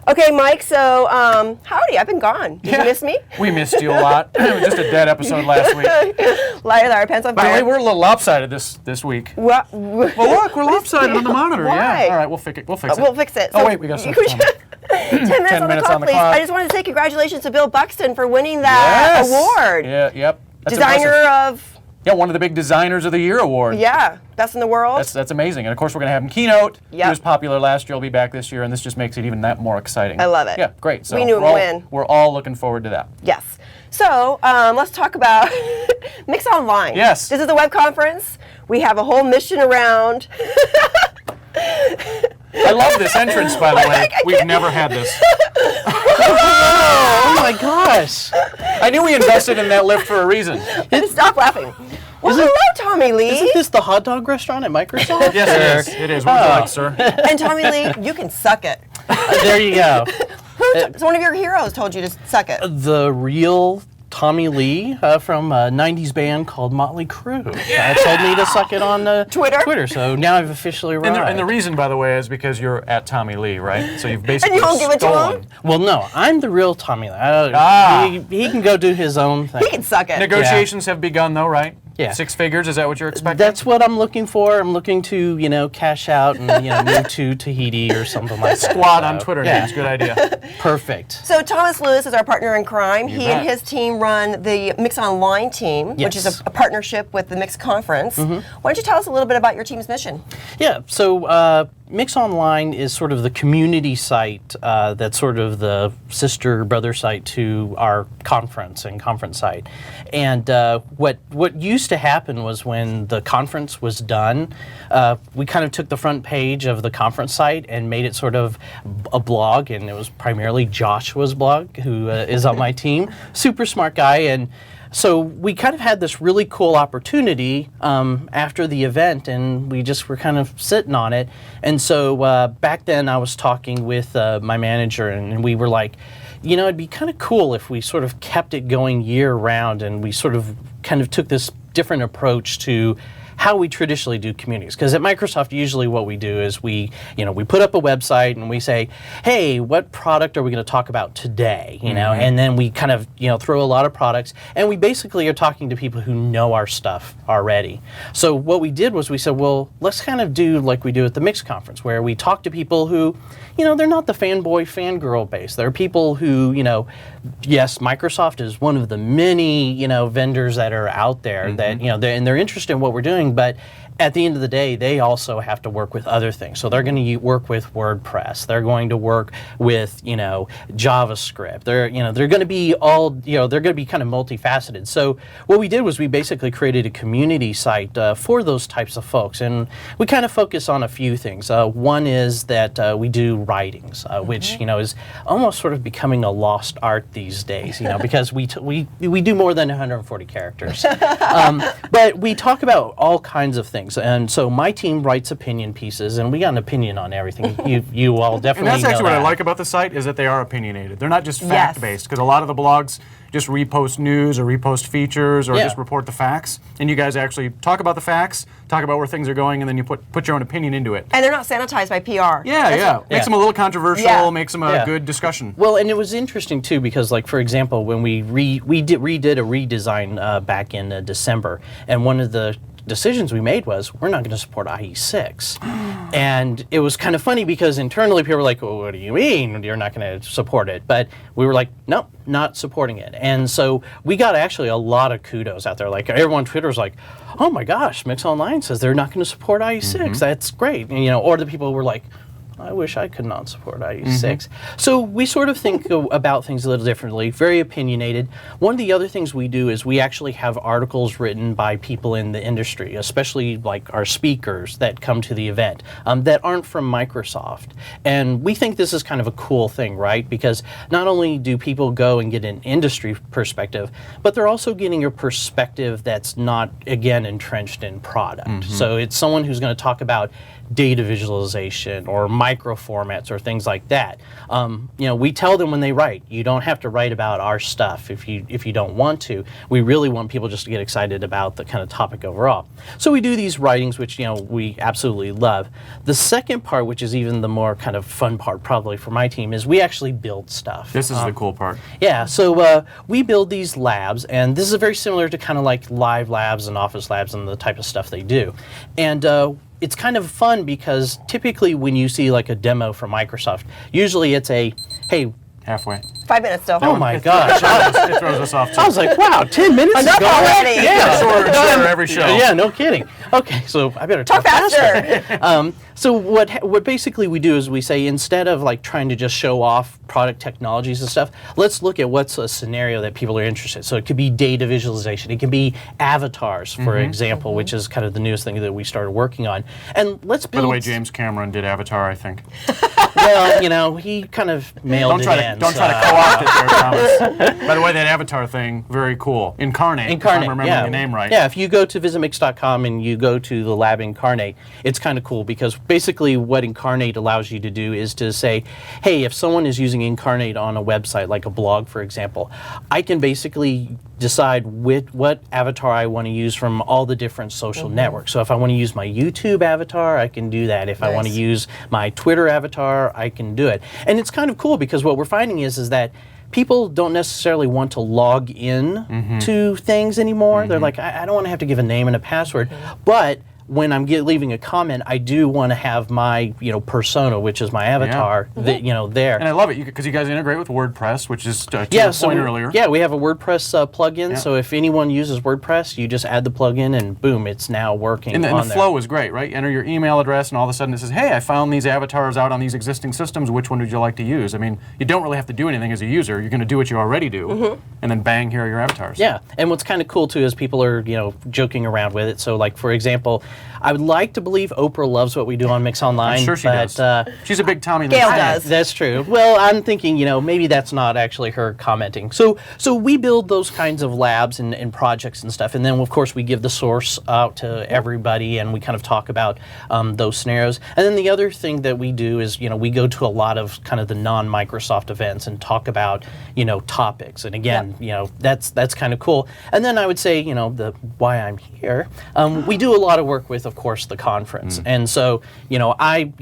Okay, Mike, so howdy, I've been gone. Did you miss me? We missed you a lot. It was just a dead episode last week. Liar, liar, pants on By the fire. way, we're a little lopsided this week. What? Well, look, we're lopsided on the monitor. Why? Yeah. All right, we'll fix it. We'll fix it. Oh, So wait, we got some. 10 minutes, 10 on, minutes the on the please. clock. I just wanted to say congratulations to Bill Buxton for winning that award. Yeah, yep. That's Designer impressive. of... Yeah, one of the big Designers of the Year award. Yeah, best in the world. That's amazing. And of course, we're going to have him keynote. Yep. He was popular last year. He'll be back this year, and this just makes it even that more exciting. I love it. Yeah, great. So we knew him win. We're all looking forward to that. Yes. So let's talk about Mix Online. Yes. This is a web conference. We have a whole mission around. I love this entrance, by the way. We've never had this. Oh my gosh! I knew we invested in that lift for a reason. Stop laughing. Well, hello, Tommy Lee. Isn't this the hot dog restaurant at Microsoft? Yes, it is. It is. What would you like, sir? And Tommy Lee, you can suck it. There you go. So one of your heroes told you to suck it. The real Tommy Lee from a 90s band called Motley Crue told me to suck it on Twitter. So now I've officially arrived. And the reason, by the way, is because you're at Tommy Lee, right? So you've basically And you won't give it to stolen. him? Well, no, I'm the real Tommy Lee. He can go do his own thing. He can suck it. Negotiations have begun, though, right? Yeah. 6 figures, is that what you're expecting? That's what I'm looking for. I'm looking to, cash out and, move to Tahiti or something like that. Squad on Twitter names, good idea. Perfect. So Thomas Lewis is our partner in crime. You He bet. and his team run the Mix Online team, which Yes. is a partnership with the Mix Conference. Why don't you tell us a little bit about your team's mission? Yeah, so Mix Online is sort of the community site that's sort of the sister-brother site to our conference and conference site. And what used to happen was when the conference was done, we kind of took the front page of the conference site and made it sort of a blog, and it was primarily Joshua's blog, who is on my team. Super smart guy, and so we kind of had this really cool opportunity after the event, and we just were kind of sitting on it. And so back then I was talking with my manager, and we were like, it'd be kind of cool if we sort of kept it going year round, and we sort of kind of took this different approach to how we traditionally do communities. Because at Microsoft, usually what we do is we put up a website and we say, hey, what product are we going to talk about today? And then we kind of, throw a lot of products, and we basically are talking to people who know our stuff already. So what we did was we said, well, let's kind of do like we do at the Mix Conference, where we talk to people who, they're not the fanboy, fangirl base. They're people who, yes, Microsoft is one of the many, vendors that are out there that, they're interested in what we're doing, but at the end of the day, they also have to work with other things. So they're going to work with WordPress. They're going to work with, JavaScript. They're going to be they're going to be kind of multifaceted. So what we did was we basically created a community site for those types of folks, and we kind of focus on a few things. One is that we do writings, which is almost sort of becoming a lost art these days, because we do more than 140 characters. But we talk about all kinds of things. And so my team writes opinion pieces, and we got an opinion on everything. You all definitely know And that's actually what I that. like about the site, is that they are opinionated. They're not just fact-based, because a lot of the blogs just repost news or repost features or just report the facts. And you guys actually talk about the facts, talk about where things are going, and then you put your own opinion into it. And they're not sanitized by PR. Makes them a little controversial, makes them a good discussion. Well, and it was interesting too, because like, for example, when we redid a redesign back in December, and one of the decisions we made was we're not going to support IE6. And it was kind of funny because internally people were like, well, what do you mean you're not going to support it? But we were like, nope, not supporting it. And so we got actually a lot of kudos out there. Like everyone on Twitter was like, oh my gosh, Mix Online says they're not going to support IE6. That's great. And, or the people were like, I wish I could not support IE6. So we sort of think about things a little differently, very opinionated. One of the other things we do is we actually have articles written by people in the industry, especially like our speakers that come to the event, that aren't from Microsoft. And we think this is kind of a cool thing, right? Because not only do people go and get an industry perspective, but they're also getting a perspective that's not, again, entrenched in product. So it's someone who's going to talk about data visualization or micro formats or things like that. We tell them when they write, you don't have to write about our stuff if you don't want to. We really want people just to get excited about the kind of topic overall. So we do these writings, which we absolutely love. The second part, which is even the more kind of fun part probably for my team, is we actually build stuff. This is the cool part. Yeah, so we build these labs, and this is very similar to kind of like live labs and office labs and the type of stuff they do. And it's kind of fun because typically when you see like a demo from Microsoft, usually it's a, hey, halfway. 5 minutes still. oh my gosh. It throws us off too. I was like, wow, 10 minutes Enough ago. already. Yeah. Shorter every show. Yeah, no kidding. Okay, so I better talk faster. So what basically we do is we say, instead of like trying to just show off product technologies and stuff, let's look at what's a scenario that people are interested in. So it could be data visualization. It can be avatars, for example, which is kind of the newest thing that we started working on. And let's build... By the way, James Cameron did Avatar, I think. Well, he kind of mailed it in. Don't try to co-opt it there, Thomas. By the way, that Avatar thing, very cool. Incarnate, if I'm remembering the name right. Yeah, if you go to visitmix.com and you go to the lab Incarnate, it's kind of cool because basically what Incarnate allows you to do is to say, hey, if someone is using Incarnate on a website, like a blog, for example, I can basically decide what avatar I want to use from all the different social networks. So if I want to use my YouTube avatar, I can do that. If I want to use my Twitter avatar, I can do it. And it's kind of cool because what we're finding is that people don't necessarily want to log in to things anymore. They're like, I don't want to have to give a name and a password. But when I'm leaving a comment, I do want to have my persona, which is my avatar, there. And I love it because you guys integrate with WordPress, which is to your point earlier. Yeah, we have a WordPress plugin. So if anyone uses WordPress, you just add the plugin, and boom, it's now working. And the flow is great, right? Enter your email address, and all of a sudden it says, "Hey, I found these avatars out on these existing systems. Which one would you like to use?" I mean, you don't really have to do anything as a user. You're going to do what you already do, and then bang, here are your avatars. Yeah, and what's kind of cool too is people are joking around with it. So like for example, I would like to believe Oprah loves what we do on Mix Online. I'm sure she does. She's a big Tommy Lee Gail fan. does. That's true. Well, I'm thinking, maybe that's not actually her commenting. So we build those kinds of labs and projects and stuff, and then of course we give the source out to everybody, and we kind of talk about those scenarios. And then the other thing that we do is, we go to a lot of kind of the non-Microsoft events and talk about, topics. And again, that's kind of cool. And then I would say, the why I'm here. We do a lot of work with, of course, the conference. And so, I,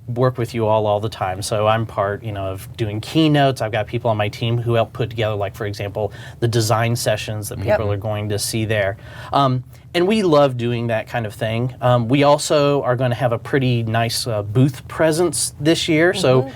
work with you all the time. So I'm part, of doing keynotes. I've got people on my team who help put together, like, for example, the design sessions that people are going to see there. And we love doing that kind of thing. We also are going to have a pretty nice booth presence this year. So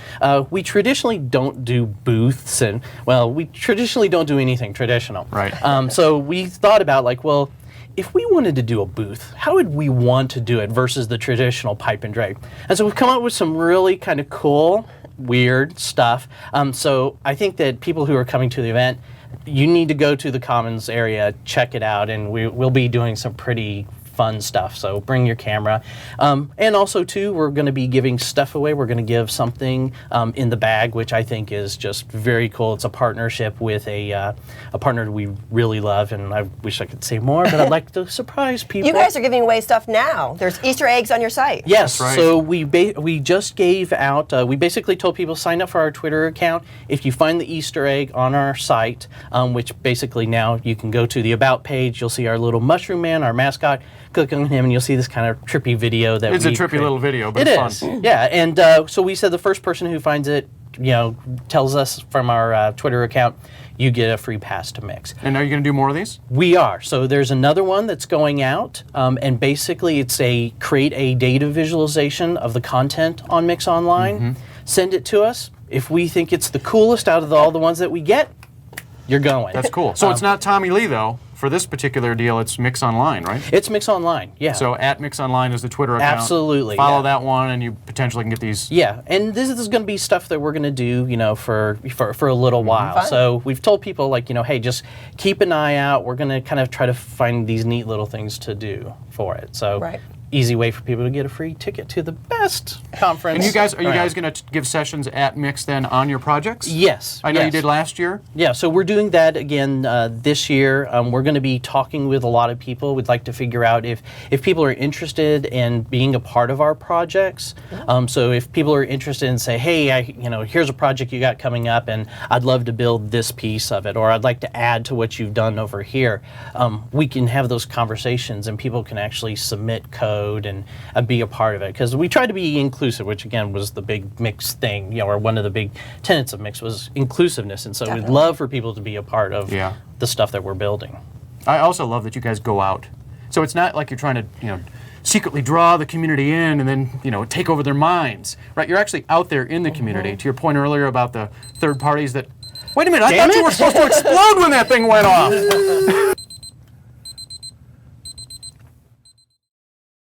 we traditionally don't do booths, and, well, we traditionally don't do anything traditional. Right. So we thought about, like, well, if we wanted to do a booth, how would we want to do it versus the traditional pipe and drape? And so we've come up with some really kind of cool, weird stuff. So I think that people who are coming to the event, you need to go to the Commons area, check it out, and we'll be doing some pretty fun stuff. So bring your camera. And also, too, we're going to be giving stuff away. We're going to give something in the bag, which I think is just very cool. It's a partnership with a partner we really love, and I wish I could say more, but I'd like to surprise people. You guys are giving away stuff now. There's Easter eggs on your site. Yes, That's right. So we just gave out, we basically told people sign up for our Twitter account. If you find the Easter egg on our site, which basically now you can go to the About page, you'll see our little mushroom man, our mascot. Click on him and you'll see this kind of trippy video that It's a trippy little video, but it's fun. Yeah, and so we said the first person who finds it, tells us from our Twitter account, you get a free pass to Mix. And are you going to do more of these? We are. So there's another one that's going out, and basically it's create a data visualization of the content on Mix Online, send it to us. If we think it's the coolest out of all the ones that we get, you're going. That's cool. So it's not Tommy Lee, though. For this particular deal, it's Mix Online, right? It's Mix Online, yeah. So at Mix Online is the Twitter account. Absolutely. Follow that one, and you potentially can get these. Yeah, and this is going to be stuff that we're going to do, for a little while. Fun. So we've told people, like, hey, just keep an eye out. We're going to kind of try to find these neat little things to do for it. So Right. easy way for people to get a free ticket to the best conference. And you guys, are you around. guys going to give sessions at MIX then on your projects? Yes. I know yes. you did last year. Yeah, so we're doing that again this year. We're going to be talking with a lot of people. We'd like to figure out if people are interested in being a part of our projects. So if people are interested in say, hey, here's a project you got coming up, and I'd love to build this piece of it, or I'd like to add to what you've done over here. We can have those conversations, and people can actually submit code and be a part of it. Because we try to be inclusive, which again was the big MIX thing, or one of the big tenets of MIX was inclusiveness. And so we'd love for people to be a part of the stuff that we're building. I also love that you guys go out. So it's not like you're trying to, secretly draw the community in and then, take over their minds, right? You're actually out there in the community. To your point earlier about the third parties that, wait a minute, I thought you were supposed to explode when that thing went off.